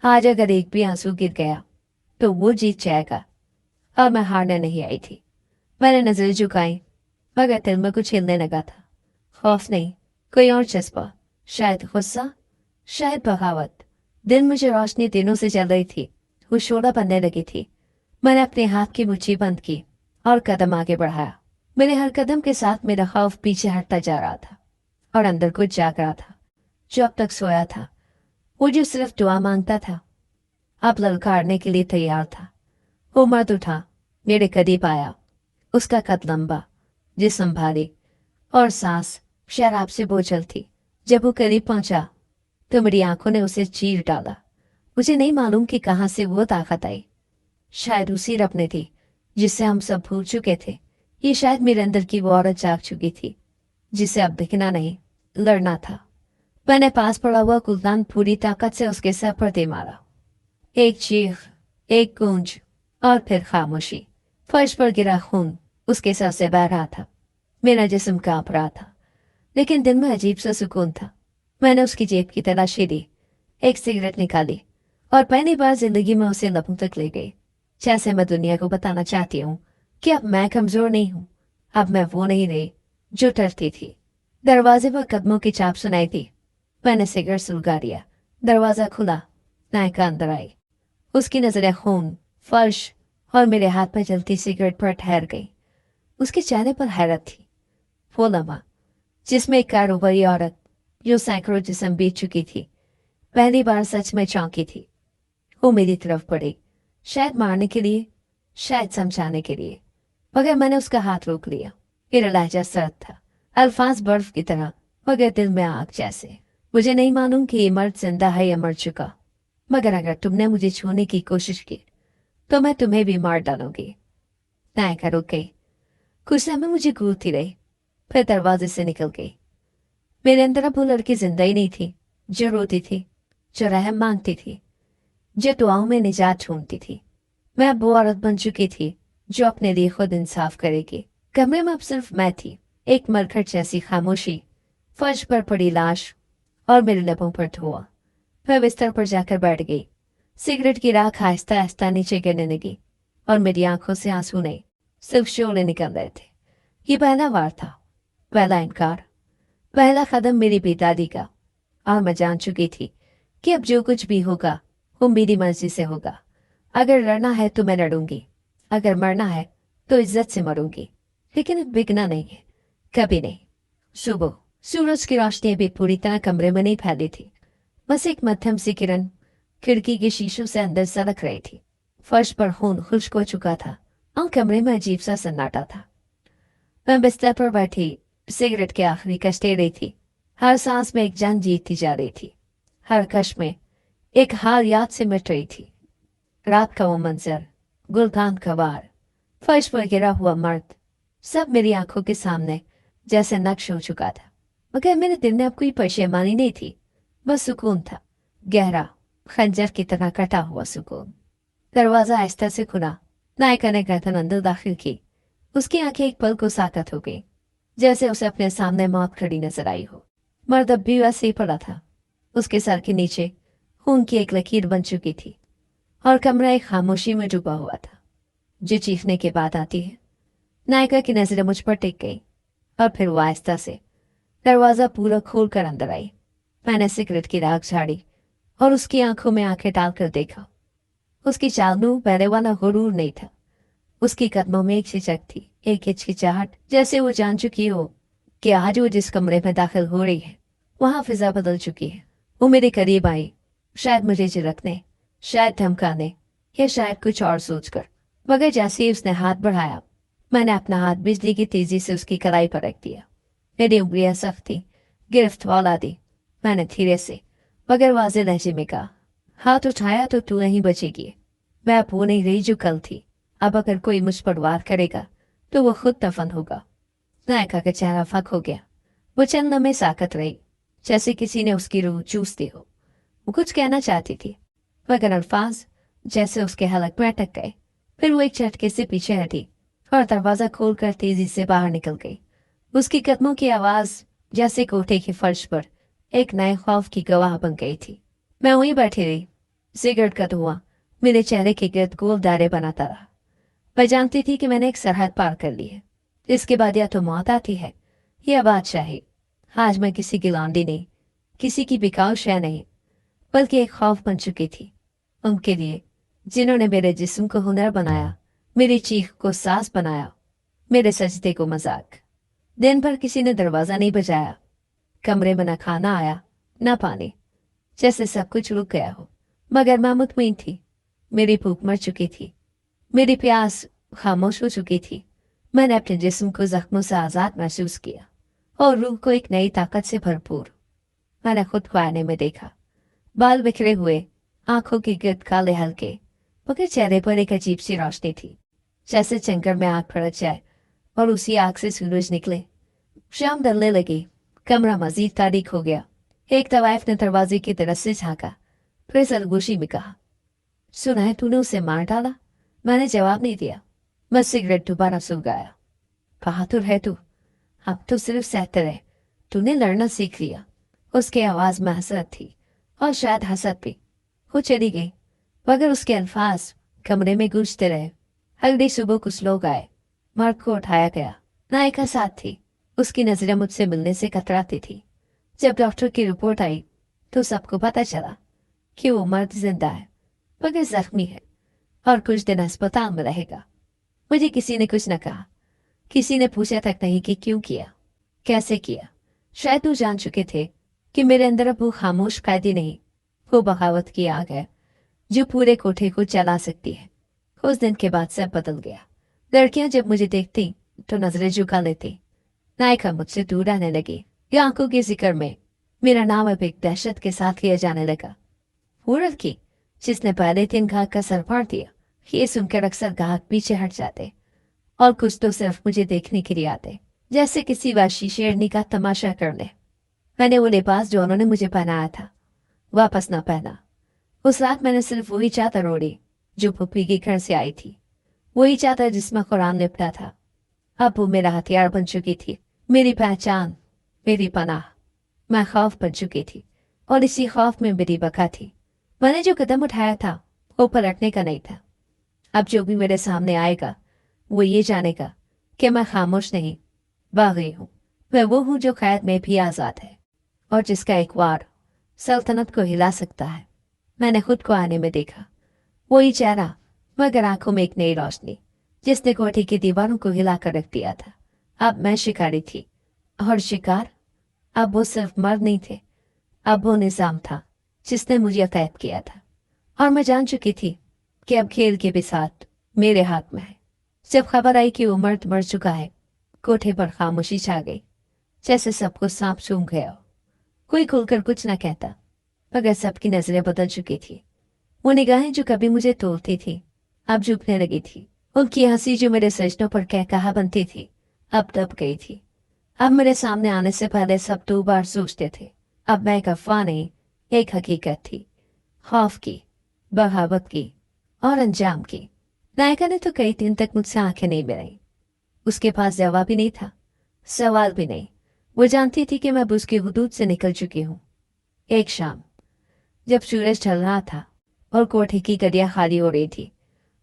आज अगर एक भी आंसू गिर गया तो वो जीत जाएगा, और मैं हारने नहीं आई थी। मैंने नजर झुकाई, मगर दिल में कुछ हिलने लगा था। खौफ नहीं, कोई और जज्बा, शायद गुस्सा, शायद बगावत। दिल मुझे रोशनी दिनों से जल रही थी, वो शोला बनने लगी थी। मैंने अपने हाथ की मुट्ठी बंद की और कदम आगे बढ़ाया। मेरे हर कदम के साथ मेरा खौफ पीछे हटता जा रहा था, और अंदर कुछ जाग रहा था जो अब तक सोया था। वो जो सिर्फ दुआ मांगता था, अब ललकारने के लिए तैयार था। वो मर्द उठा, मेरे करीब आया। उसका कद लंबा, जिस्म भारी, और सांस शराब से बोझल थी। जब वो करीब पहुंचा तो मेरी आंखों ने उसे चीर डाला। मुझे नहीं मालूम कि कहाँ से वो ताकत आई। शायद उसी रब ने थी जिससे हम सब भूल चुके थे। ये शायद मेरे अंदर की वो औरत जाग चुकी थी जिसे अब दिखना नहीं, लड़ना था। मैंने पास पड़ा हुआ गुलदान पूरी ताकत से उसके सर पर दे मारा। एक चीख, एक गूंज, और फिर खामोशी। फर्श पर गिरा खून उसके सर से बह रहा था। मेरा जिस्म कांप रहा था, लेकिन दिल में अजीब सा सुकून था। मैंने उसकी जेब की तलाशी दी, एक सिगरेट निकाली और पहली बार जिंदगी में उसे लबों तक ले गई, जैसे मैं दुनिया को बताना चाहती हूँ कि अब मैं कमजोर नहीं हूँ। अब मैं वो नहीं रही जो डरती थी। दरवाजे पर कदमों की चाप सुनाई दी। मैंने सिगरेट सुलगा दिया। दरवाजा खुला, नायिका अंदर आई। उसकी नजरें खून, फर्श और मेरे हाथ में जलती सिगरेट पर ठहर गई। उसके चेहरे पर हैरत थी। वो लम्हा जिसमें एक कारोबारी औरत जो सैकड़ों जिस्म बीत चुकी थी, पहली बार सच में चौंकी थी। वो मेरी तरफ पड़ी, शायद मारने के लिए, शायद समझाने के लिए, मगर मैंने उसका हाथ रोक लिया। मेरा लहजा सर्द था, अल्फाज बर्फ की तरह, मगर दिल में आग जैसे। मुझे नहीं मालूम कि ये मर्द जिंदा है या मर चुका, मगर अगर तुमने मुझे छूने की कोशिश की तो मैं तुम्हें भी मार डालूंगी। नायिका रुक गई, कुछ समय मुझे घूरती रही, फिर दरवाजे से निकल गई। मेरे अंदर अब वो लड़की जिंदा ही नहीं थी जो रोती थी, जो रहम मांगती थी, जो दुआओं में निजात ढूंढती थी। मैं अब वो औरत बन चुकी थी जो अपने लिए खुद इंसाफ करेगी। कमरे में अब सिर्फ मैं थी, एक मरघट जैसी खामोशी, फर्श पर पड़ी लाश और मेरे लबों पर धुआं। वह बिस्तर पर जाकर बैठ गई। सिगरेट की राख आहिस्ता आहिस्ता नीचे गिरने लगी और मेरी आंखों से आंसू नहीं, सिर्फ शोले निकल रहे थे। ये पहला वार था, पहला इनकार, पहला कदम मेरी बेदादी का। और मैं जान चुकी थी कि अब जो कुछ भी होगा वो मेरी मर्जी से होगा। अगर लड़ना है तो मैं लड़ूंगी, अगर मरना है तो इज्जत से मरूंगी, लेकिन अब बिकना नहीं है, कभी नहीं। सुबह सूरज की रोशनी अभी पूरी तरह कमरे में नहीं फैली थी, बस एक मध्यम सी किरण खिड़की के शीशों से अंदर सड़क रही थी। फर्श पर खून खुश्क हो चुका था और कमरे में अजीब सा सन्नाटा था। मैं बिस्तर पर बैठी सिगरेट के आखिरी कश ले रही थी। हर सांस में एक जंग जीतती जा रही थी, हर कश में एक हार याद से मिट रही थी। रात का वो मंजर, गुलदान का वार, फर्श पर गिरा हुआ मर्द, सब मेरी आंखों के सामने जैसे नक्श हो चुका था। मगर मेरे दिल में अब कोई पशेमानी नहीं थी, बस सुकून था, गहरा, खंजर की तरह कटा हुआ सुकून। दरवाजा आहिस्ता से खुला। नायका ने गर्दन अंदर दाखिल की। उसकी आंखें एक पल को साकत हो गई, जैसे उसे अपने सामने मौत खड़ी नजर आई हो। मर्द अब भी वैसे ही पड़ा था। उसके सर के नीचे खून की एक लकीर बन चुकी थी और कमरा एक खामोशी में डूबा हुआ था, जो चीखने के बाद आती है। नायका की नजरें मुझ पर टिक गई और फिर वो आहिस्ता से दरवाजा पूरा खोल कर अंदर आई। मैंने सिगरेट की राख झाड़ी और उसकी आंखों में आंखें डालकर देखा। उसकी चाल में पहले वाला गुरूर नहीं था। उसकी कदमों में एक झिझक थी, एक हिचकिचाहट, जैसे वो जान चुकी हो कि आज वो जिस कमरे में दाखिल हो रही है वहां फिजा बदल चुकी है। वो मेरे करीब आई, शायद मुझे झिड़कने, शायद धमकाने, या शायद कुछ और सोचकर। मगर जैसे ही उसने हाथ बढ़ाया, मैंने अपना हाथ बिजली की तेजी से उसकी कलाई पर रख दिया। मेरी उंगलियां सख्त थी, गिरफ्त वाला दी। मैंने धीरे से मगर वाज़ेह लहजे में कहा, हाथ उठाया तो तू नहीं बचेगी। मैं अब वो नहीं रही जो कल थी। अब अगर कोई मुझ पर वार करेगा तो वो खुद दफन होगा। नायका का चेहरा फक हो गया। वो चंद लम्हे साकत रही, जैसे किसी ने उसकी रूह चूस दी हो। वो कुछ कहना चाहती थी, मगर अल्फाज जैसे उसके हलक में अटक गए। फिर वो एक झटके से पीछे हटी और दरवाजा खोलकर तेजी से बाहर निकल गई। उसकी कदमों की आवाज जैसे कोठे के फर्श पर एक नए खौफ की गवाह बन गई थी। मैं वहीं बैठी रही, सिगरेट का धुआं मेरे चेहरे के गिर्द गोल दायरे बनाता रहा। मैं जानती थी कि मैंने एक सरहद पार कर ली है। इसके बाद या तो मौत आती है या बादशाही। आज मैं किसी की लौंडी नहीं, किसी की बिकाऊ शय नहीं, बल्कि एक खौफ बन चुकी थी उनके लिए जिन्होंने मेरे जिस्म को हुनर बनाया, मेरी चीख को सांस बनाया, मेरे सजदे को मजाक। दिन भर किसी ने दरवाजा नहीं बजाया, कमरे में न खाना आया न पानी, जैसे सब कुछ रुक गया हो। मगर मैं मुतमईन थी। मेरी भूख मर चुकी थी, मेरी प्यास खामोश हो चुकी थी। मैंने अपने जिस्म को जख्मों से आज़ाद महसूस किया और रूह को एक नई ताकत से भरपूर। मैंने खुद को आईने में देखा, बाल बिखरे हुए, आंखों के गिर्द काले हल्के, मगर चेहरे पर एक अजीब सी रोशनी थी, जैसे चंकर में आग फड़क जाए और उसी आग से सूरज निकले। शाम ढलने लगी, कमरा मजीद तारीख हो गया। एक तवाइफ ने दरवाजे की तरफ से झांका, फिर सरगोशी में कहा, सुना है तूने उसे मार डाला? मैंने जवाब नहीं दिया, मैं सिगरेट दोबारा सुलगाया। बहादुर है तू, अब तो सिर्फ सहते रहे, तूने लड़ना सीख लिया। उसकी आवाज में हसरत थी और शायद हसद भी। वो चली गई, मगर उसके अल्फाज कमरे में गूंजते रहे। अगली सुबह कुछ लोग आए, मर्द को उठाया गया। नायका साथ थी, उसकी नजरें मुझसे मिलने से कतराती थी। जब डॉक्टर की रिपोर्ट आई तो सबको पता चला कि वो मर्द जिंदा है, मगर जख्मी है और कुछ दिन अस्पताल में रहेगा। मुझे किसी ने कुछ न कहा, किसी ने पूछा तक नहीं कि क्यों किया, कैसे किया। शायद वो जान चुके थे कि मेरे अंदर अब वो खामोश कैदी नहीं, वो बगावत की आग है जो पूरे कोठे को चला सकती है। उस दिन के बाद सब बदल गया। लड़कियां जब मुझे देखती तो नजरें झुका लेती। नायका मुझसे दूर रहने लगी। ये आंखों के जिक्र में मेरा नाम अब एक दहशत के साथ लिया जाने लगा। वो लड़की जिसने पहले दिन घाक का सर फाड़ दिया, ये सुनकर अक्सर घाक पीछे हट जाते और कुछ तो सिर्फ मुझे देखने के लिए आते, जैसे किसी वहशी शेरनी का तमाशा करने। मैंने वो लिबास जो उन्होंने मुझे पहनाया था वापस न पहना। उस रात मैंने सिर्फ वही चादर ओढ़ी जो पुप्पी के घर से आई थी, वही चादर जिसमें कुरान लिपटा था। अब वो मेरा हथियार बन चुकी थी, मेरी पहचान, मेरी पनाह। मैं खौफ बन चुकी थी, और इसी खौफ में मेरी बका थी। मैंने जो कदम उठाया था वो पलटने का नहीं था। अब जो भी मेरे सामने आएगा वो ये जानेगा कि मैं खामोश नहीं, बागी हूँ। मैं वो हूँ जो कैद में भी आज़ाद है और जिसका एक वार सल्तनत को हिला सकता है। मैंने खुद को आने में देखा, वही चेहरा मगर आंखों में एक नई रोशनी जिसने कोठी की दीवारों को हिला कर रख दिया था। अब मैं शिकारी थी और शिकार, अब वो सिर्फ मर्द नहीं थे, अब वो निजाम था जिसने मुझे कैद किया था। और मैं जान चुकी थी कि अब खेल के भी साथ मेरे हाथ में है। जब खबर आई कि वो मर्द मर चुका है, कोठे पर खामोशी छा गई, जैसे सब कुछ सांप सूंघ गया हो। कोई खुलकर कुछ न कहता, मगर सबकी नजरें बदल चुकी थी। वो निगाहें जो कभी मुझे तोड़ती थी अब झुकने लगी थी। उनकी हंसी जो मेरे सजनों पर कह कहा बनती थी अब दब गई थी। अब मेरे सामने आने से पहले सब 2 बार सोचते थे। अब मैं एक अफवाह नहीं, एक हकीकत थी, खौफ की, बगावत की और अंजाम की। नायिका ने तो कई दिन तक मुझसे आंखें नहीं मिलाई। उसके पास जवाब भी नहीं था, सवाल भी नहीं। वो जानती थी कि मैं अब उसकी हुदूद से निकल चुकी हूँ। एक शाम जब सूरज ढल रहा था और कोठे की गलियां खाली हो रही थी,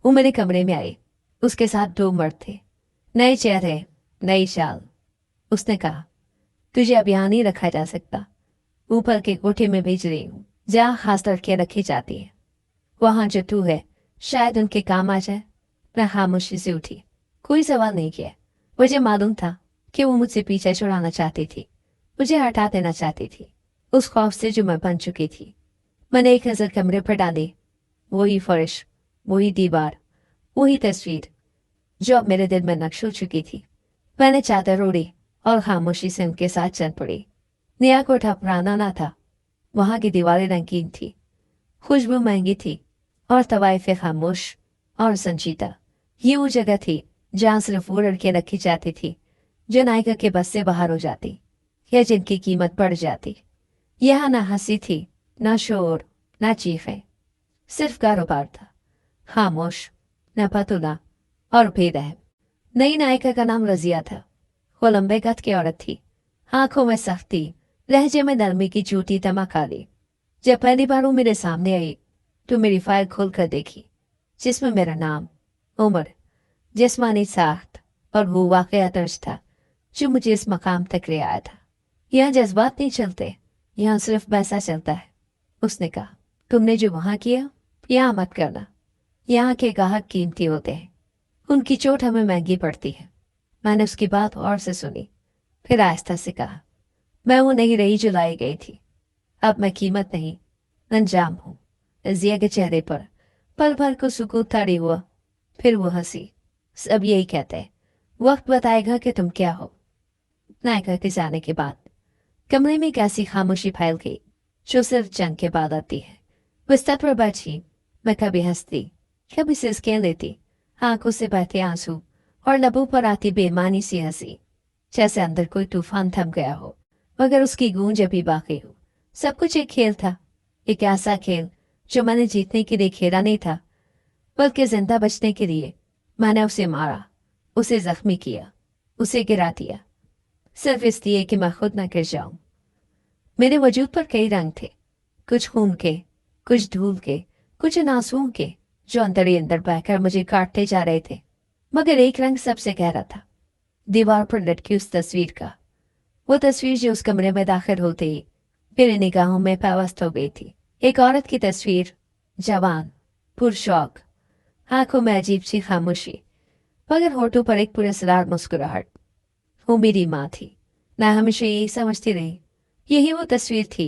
वो मेरे कमरे में आई। उसके साथ 2 मर्द थे, नए चेहरे, नई शाल। उसने कहा, तुझे अब यहाँ नहीं रखा जा सकता, ऊपर के कोठे में भेज रही हूँ, जहाँ खास लड़कियां रखी जाती है। वहां जो तू है शायद उनके काम आ जाए। मैं खामोशी से उठी, कोई सवाल नहीं किया। मुझे मालूम था कि वो मुझसे पीछे छुड़ाना चाहती थी, मुझे हटा देना चाहती थी उस खौफ से जो मैं बन चुकी थी। मैंने एक नजर कमरे पर डाली, वही फर्श, वही दीवार, वही तस्वीर जो अब मेरे दिल में नक्श हो चुकी थी। मैंने चादर ओढ़ी और खामोशी से उनके साथ चल पड़ी। नया कोठा पुराना ना था, वहां की दीवारें रंगीन थी, खुशबू महंगी थी और तवाइफे खामोश और संजीदा। ये वो जगह थी जहां सिर्फ वो लड़कियां रखी जाती थी जो नायिका के बस से बाहर हो जाती या जिनकी कीमत बढ़ जाती। यहाँ ना हंसी थी, ना शोर, ना चीखें, सिर्फ कारोबार था, खामोश, न पतुला और बेरहम। नई नायिका का नाम रजिया था। वो लंबे कद की औरत थी, आंखों में सख्ती, लहजे में नरमी की झूठी तमाकाली। जब पहली बार वो मेरे सामने आई तो मेरी फाइल खोल कर देखी, जिसमें मेरा नाम, उम्र, जिस्मानी साख्त और वो वाकया दर्ज था जो मुझे इस मकाम तक ले आया था। यहाँ जज्बात नहीं चलते, यहाँ सिर्फ पैसा चलता है। उसने कहा, तुमने जो वहां किया यहाँ मत करना। यहाँ के ग्राहक कीमती होते हैं, उनकी चोट हमें महंगी पड़ती है। मैंने उसकी बात और से सुनी, फिर आहिस्ता से कहा, मैं वो नहीं रही जो लाई गई थी। अब मैं कीमत नहीं, अंजाम हूँ। रजिया के चेहरे पर पल भर को सुकून तारी हुआ, फिर वो हंसी। सब यही कहते हैं, वक्त बताएगा कि तुम क्या हो। नायिका के जाने के बाद कमरे में एक ऐसी खामोशी फैल गई जो सिर्फ जंग के बाद आती है। बिस्तर पर बैठी मैं कभी हंसती, कभी सिसके लेती, आंखों से बहते आंसू और लबों पर आती बेमानी सी हंसी, जैसे अंदर कोई तूफान थम गया हो मगर उसकी गूंज अभी बाकी हो। सब कुछ एक खेल था, एक ऐसा खेल जो मैंने जीतने के लिए खेला नहीं था, बल्कि जिंदा बचने के लिए। मैंने उसे मारा, उसे जख्मी किया, उसे गिरा दिया, सिर्फ इसलिए कि मैं खुद न गिर जाऊं। मेरे वजूद पर कई रंग थे, कुछ खून के, कुछ धूल के, कुछ आंसुओं के, जो अंदर ही अंदर बहकर मुझे काटते जा रहे थे। मगर एक रंग सबसे गहरा था, दीवार पर लटकी उस तस्वीर का। वो तस्वीर जो उस कमरे में दाखिल होते ही मेरी निगाहों में पैवस्त हो गई थी। एक औरत की तस्वीर, जवान, पुरशौक, आंखों में अजीब सी खामोशी, मगर होठों पर एक पुरस्कार मुस्कुराहट। वो मेरी माँ थी। मैं हमेशा यही समझती रही, यही वो तस्वीर थी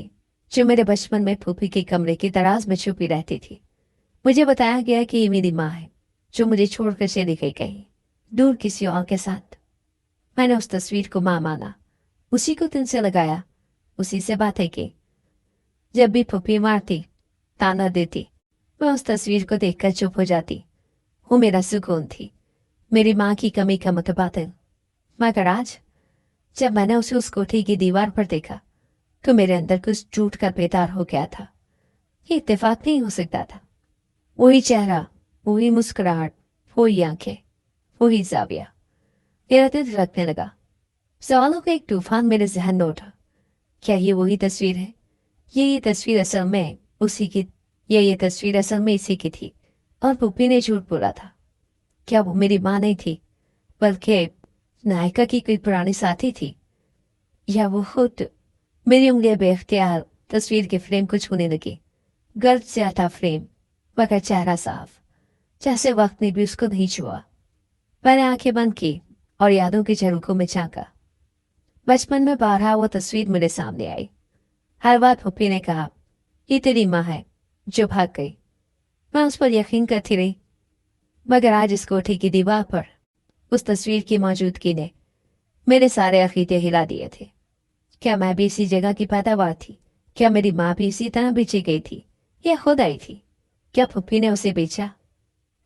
जो मेरे बचपन में फूफी के कमरे की दराज में छुपी रहती थी। मुझे बताया गया कि ये मेरी माँ है जो मुझे छोड़कर चली गई कहीं दूर किसी और के साथ। मैंने उस तस्वीर को माँ माना, उसी को दिल से लगाया, उसी से बातें की। जब भी फूफी मारती, ताना देती, मैं उस तस्वीर को देखकर चुप हो जाती। वो मेरा सुकून थी, मेरी माँ की कमी का मुतबादिल। मगर आज जब मैंने उसे उस कोठी की दीवार पर देखा तो मेरे अंदर कुछ टूट कर बेदार हो गया था। ये इत्तेफाक नहीं हो सकता था। वही चेहरा, वही मुस्कुराहट, वही आंखें, वही जाविया। मेरा दिल धड़कने लगा। सवालों का एक तूफान मेरे जहन में उठा। क्या ये वही तस्वीर है? ये तस्वीर असल में उसी की ये तस्वीर असल में इसी की थी। और पुप्पी ने झूठ बोला था। क्या वो मेरी माँ नहीं थी, बल्कि नायिका की कोई पुरानी साथी थी? या वो खुद? मेरी उंगलियां बेख्तियार तस्वीर के फ्रेम को छूने लगी। गर्द से आता फ्रेम, मगर चेहरा साफ, जैसे वक्त ने भी उसको नहीं छुआ। मैंने आंखें बंद की और यादों के झरोखों में झांका। बचपन में बारहा वो तस्वीर मेरे सामने आई। हर बार पुप्पी ने कहा, ये तेरी माँ है जो भाग गई। मैं उस पर यकीन करती रही, मगर आज इस कोठी की दीवार पर उस तस्वीर की मौजूदगी ने मेरे सारे अकीदे हिला दिए थे। क्या मैं भी इसी जगह की पैदावार थी? क्या मेरी माँ भी इसी तरह बेची गई थी या खुद आई थी? क्या पुप्पी ने उसे बेचा?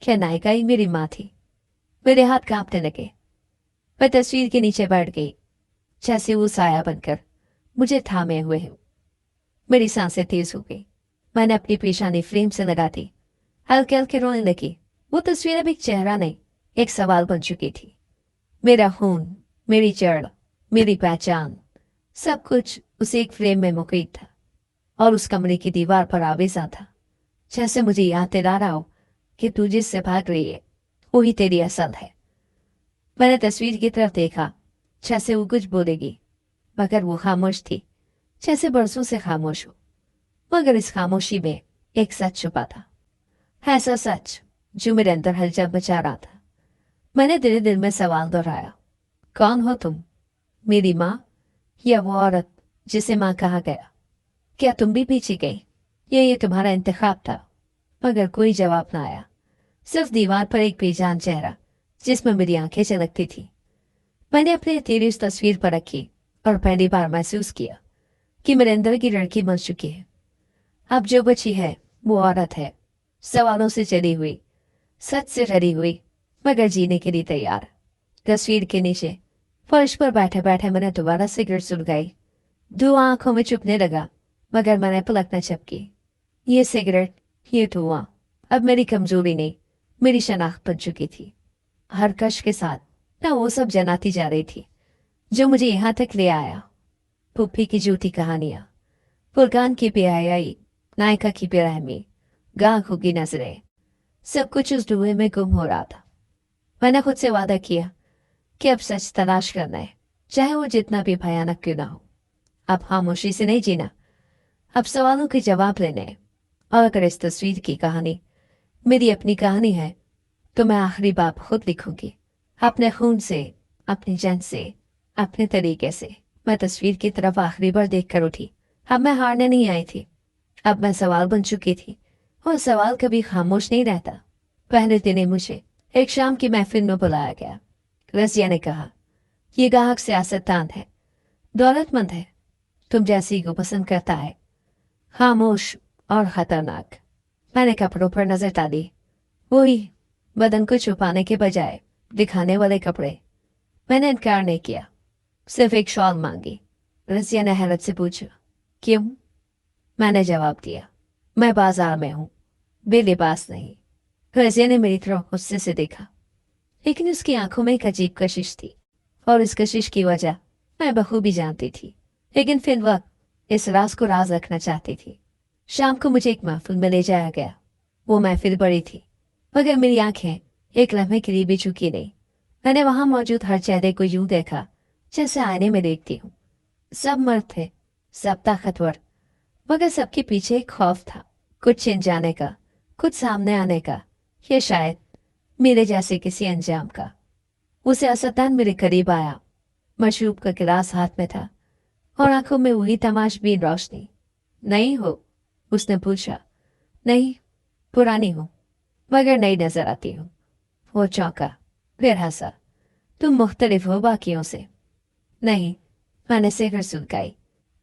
क्या नायिका ही मेरी माँ थी? मेरे हाथ कांपने लगे। मैं तस्वीर के नीचे बैठ गई, जैसे वो साया बनकर मुझे थामे हुए हूँ। मेरी सांसें तेज हो गई। मैंने अपनी पेशानी फ्रेम से लगा दी, हल्के हल्के रोने लगी। वो तस्वीर अब एक चेहरा नहीं, एक सवाल बन चुकी थी। मेरा खून, मेरी जड़, मेरी पहचान, सब कुछ उस एक फ्रेम में मुक़य्यद था। और उस कमरे की दीवार पर आवेजा था, जैसे मुझे याद दिला रहा हो कि तू जिससे भाग रही है वही तेरी असल है। मैंने तस्वीर की तरफ देखा, जैसे वो कुछ बोलेगी, मगर वो खामोश थी, जैसे बरसों से खामोश हो। मगर इस खामोशी में एक सच छुपा था, ऐसा सच जो मेरे अंदर हलचल मचा रहा था। मैंने दिल दिल में सवाल दोहराया, कौन हो तुम? मेरी माँ या वो औरत जिसे माँ कहा गया? क्या तुम भी पीछे गई? ये तुम्हारा इंतखाब था? मगर कोई जवाब ना आया, सिर्फ दीवार पर एक बेजान चेहरा जिसमें मेरी आंखें झलकती थी। मैंने अपनी हथेली उस तस्वीर पर रखी और पहली बार महसूस किया कि मेरे अंदर की लड़की मर चुकी है। अब जो बची है वो औरत है, सवालों से चली हुई, सच से डरी हुई, मगर जीने के लिए तैयार। तस्वीर के नीचे फर्श पर बैठे बैठे मैंने दोबारा सिगरेट सुलगाई। धुआं आंखों में चुभने लगा, मगर मैंने पलक न झपकी। ये सिगरेट, ये धुआं अब मेरी कमजोरी नहीं, मेरी शनाख्त बन चुकी थी। हर कश के साथ मैं वो सब जनाती जा रही थी जो मुझे यहाँ तक ले आया। पुप्पी की झूठी कहानियां, फुरकान की बेहयाई, नायिका की बेरहमी, गांखों की नजरें, सब कुछ उस धुएं में गुम हो रहा था। मैंने खुद से वादा किया कि अब सच तलाश करना है, चाहे वो जितना भी भयानक क्यों ना हो। अब खामोशी से नहीं जीना, अब सवालों के जवाब लेने हैं। और अगर इस तस्वीर की कहानी मेरी अपनी कहानी है, तो मैं आखिरी बाप खुद लिखूंगी, अपने खून से, अपनी जान से, अपने तरीके से। मैं तस्वीर की तरफ आखिरी बार देख कर उठी। अब मैं हारने नहीं आई थी, अब मैं सवाल बन चुकी थी, और सवाल कभी खामोश नहीं रहता। पहले दिन ही मुझे एक शाम की महफिल में बुलाया गया। रज़िया ने कहा, ये गाहक सियासतदान है, दौलतमंद है, तुम जैसी को पसंद करता है, खामोश और खतरनाक। मैंने कपड़ों पर नजर डाली, वही बदन को छुपाने के बजाय दिखाने वाले कपड़े। मैंने इनकार नहीं किया, सिर्फ एक शॉल मांगी। रज़िया ने हैरत से पूछा, क्यों? मैंने जवाब दिया, मैं बाजार में हूँ, बेलिबास नहीं। रज़िया ने मेरी तरफ गुस्से से देखा, लेकिन उसकी आंखों में एक अजीब कशिश थी, और इस कशिश की वजह मैं बखूबी जानती थी, लेकिन फिर वक्त इस राज को राज रखना चाहती थी। शाम को मुझे एक महफिल में ले जाया गया। वो महफिल बड़ी थी, मगर मेरी आंखें एक लम्हे के लिए भी झुकी नहीं। मैंने वहां मौजूद हर चेहरे को यूं देखा जैसे आईने में देखती हूँ। सब मर्द थे, सब ताकतवर, मगर सबके पीछे एक खौफ था, कुछ छिन जाने का, कुछ सामने आने का, या शायद मेरे जैसे किसी अंजाम का। उसे असदान मेरे करीब आया, मशरूब का गिलास हाथ में था और आंखों में वही तमाशबीन रोशनी। नहीं हो? उसने पूछा। नहीं, पुरानी हूं, मगर नई नजर आती हूँ। वो चौंका, फिर हंसा। तुम मुख्तलिफ हो बाकियों से? नहीं। मैंने सिगर सुलगाई,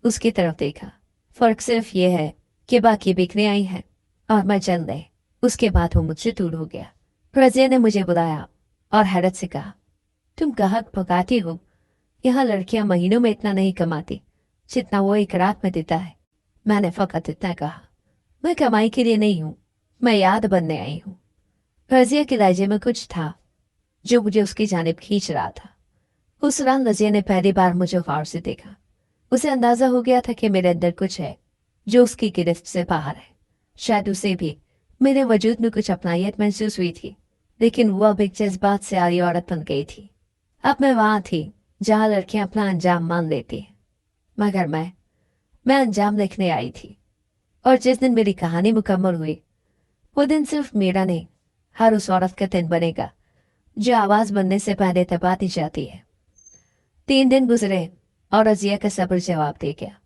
उसकी तरफ देखा। फर्क सिर्फ ये है कि बाकी बिखरे आई हैं और मैं चल गई। उसके बाद वो मुझसे दूर हो गया। रज़िया ने मुझे बुलाया और हैरत से कहा, तुम गाहक पकाती हो? यहाँ लड़कियां महीनों में इतना नहीं कमाती जितना वो एक रात में देता है। मैंने फकत इतना कहा, मैं कमाई के लिए नहीं हूँ, मैं याद बनने आई हूँ। रज़िया के लहजे में कुछ था जो मुझे उसकी जानिब खींच रहा था। उस रात रज़िया ने पहली बार मुझे गौर से देखा। उसे अंदाजा हो गया था कि मेरे अंदर कुछ है जो उसकी गिरफ्त से बाहर है। शायद उसे भी मेरे वजूद में कुछ अपनायत महसूस हुई थी, लेकिन वो अब एक जज्बात से आरी औरत बन गई थी। अब मैं वहां थी जहां लड़कियां अपना अंजाम मान लेती हैं, मगर मैं अंजाम लिखने आई थी। और जिस दिन मेरी कहानी मुकम्मल हुई, वो दिन सिर्फ मेरा नहीं, हर उस औरत का दिन बनेगा जो आवाज बनने से पहले दबा दी जाती है। 3 दिन गुजरे और रजिया का सब्र जवाब दे गया।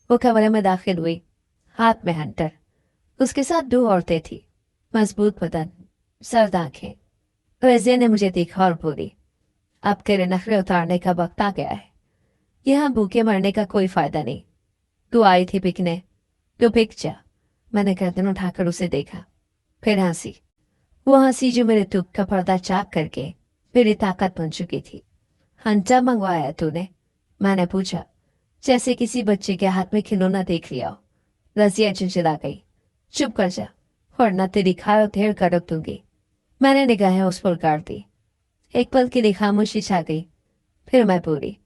वो कमरे में दाखिल हुई, हाथ में हंटर। उसके साथ 2 औरतें थी, मजबूत बदन, सर्द आंखें। रजिया ने मुझे देखा और बोली, अब तेरे नखरे उतारने का वक्त आ गया है। यहाँ भूखे मरने का कोई फायदा नहीं। तू आई थी बिकने, तो बिक जा। मैंने गर्दन उठाकर उसे देखा, फिर हंसी। वो हंसी जो मेरे दुख का पर्दा चाक करके मेरी ताकत बन चुकी थी। हंटा मंगवाया तूने? मैंने पूछा, जैसे किसी बच्चे के हाथ में खिलौना देख लिया हो। रजिया चिंचिला गई, चुप कर जा वरना तेरी खाल ढेर कर रख दूंगी। मैंने निगाहें उस पर गाड़ दी। एक पल के लिए खामोशी छा गई, फिर मैं बोली,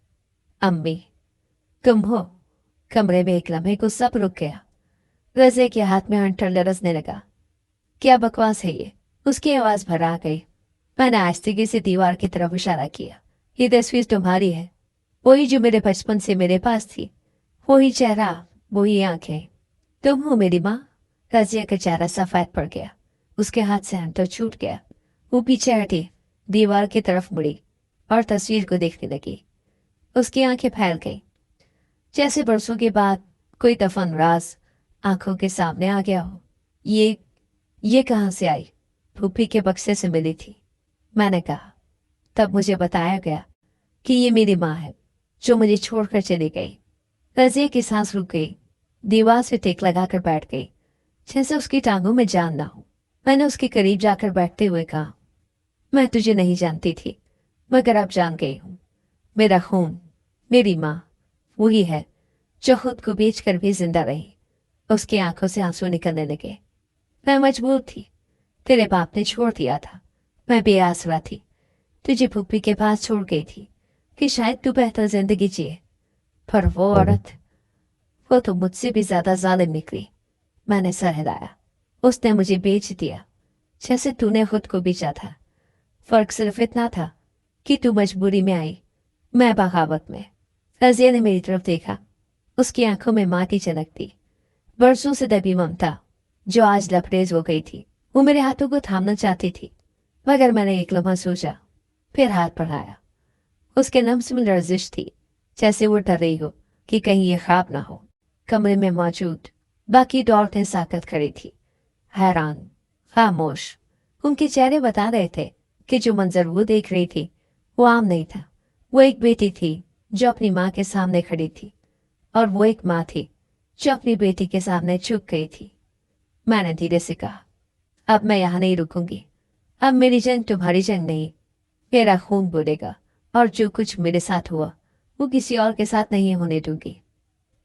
अम्मी तुम हो? कमरे में एक लम्हे को सब रुक गया। रज़े के हाथ में हंटर लरसने लगा। क्या बकवास है ये? उसकी आवाज भर आ गई। मैंने आस्तिकी से दीवार की तरफ इशारा किया। ये तस्वीर तुम्हारी है, वही जो मेरे बचपन से मेरे पास थी। वही चेहरा, वही आंखें। तुम हो मेरी माँ? रज़िया का चेहरा सफेद पड़ गया, उसके हाथ से हंटर छूट गया। वो पीछे हटी, दीवार की तरफ मुड़ी और तस्वीर को देखने लगी। उसकी आंखें फैल गई, जैसे बरसों के बाद कोई दफन राज आंखों के सामने आ गया हो। ये कहाँ से आई? फूफी के बक्से से मिली थी, मैंने कहा। तब मुझे बताया गया कि ये मेरी माँ है जो मुझे छोड़कर चली गई। रज़िया की सांस रुक गई, दीवार से टेक लगाकर बैठ गई, जैसे उसकी टांगों में जान ना हो। मैंने उसके करीब जाकर बैठते हुए कहा, मैं तुझे नहीं जानती थी, मगर अब जान गई हूँ। मेरा खून, मेरी माँ वही है जो खुद को बेचकर भी जिंदा रही। उसकी आंखों से आंसू निकलने लगे। मैं मजबूर थी, तेरे बाप ने छोड़ दिया था। मैं बेआसरा थी, तुझे फूफी के पास छोड़ गई थी कि शायद तू बेहतर जिंदगी जिए। पर वो औरत, वो तो मुझसे भी ज्यादा जालिम निकली। मैंने सर हिलाया। उसने मुझे बेच दिया, जैसे तूने खुद को बेचा था। फर्क सिर्फ इतना था कि तू मजबूरी में आई, मैं बगावत में। रज़िया ने मेरी तरफ देखा, उसकी आंखों में माँ की झलक थी, बरसों से दबी ममता जो आज लबरेज हो गई थी। वो मेरे हाथों को थामना चाहती थी, मगर मैंने एक लम्हा सोचा, फिर हाथ बढ़ाया। उसके लम्स में लर्जिश थी, जैसे वो डर रही हो कि कहीं ये ख्वाब ना हो। कमरे में मौजूद बाकी 2 औरतें साकत खड़ी थी, हैरान, खामोश। उनके चेहरे बता रहे थे कि जो मंजर वो देख रही थी वो आम नहीं था। वो एक बेटी थी जो अपनी माँ के सामने खड़ी थी, और वो एक माँ थी जो अपनी बेटी के सामने झुक गई थी। मैंने धीरे से कहा, अब मैं यहाँ नहीं रुकूंगी। अब मेरी जंग तुम्हारी जंग नहीं, मेरा खून बोलेगा, और जो कुछ मेरे साथ हुआ वो किसी और के साथ नहीं होने दूंगी।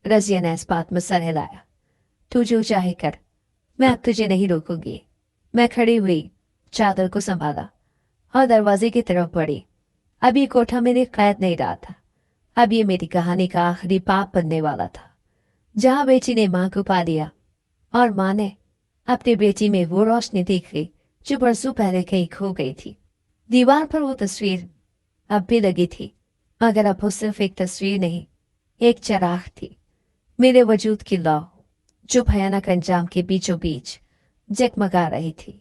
रज़िया ने इस बात में सर हिलाया। तू जो चाहे कर, मैं अब तुझे नहीं रोकूंगी। मैं खड़ी हुई, चादर को संभाला और दरवाजे की तरफ बढ़ी। अब ये कोठा मेरे कैद नहीं रहा था, अब ये मेरी कहानी का आखिरी पाप बनने वाला था, जहां बेटी ने माँ को पा लिया और माँ ने अपनी बेटी में वो रोशनी देख ली जो बरसों पहले कहीं खो गई थी। दीवार पर वो तस्वीर अब भी लगी थी, मगर अब वो सिर्फ एक तस्वीर नहीं, एक चिराग थी, मेरे वजूद की लौ जो भयानक अंजाम के बीचों बीच जगमगा रही थी।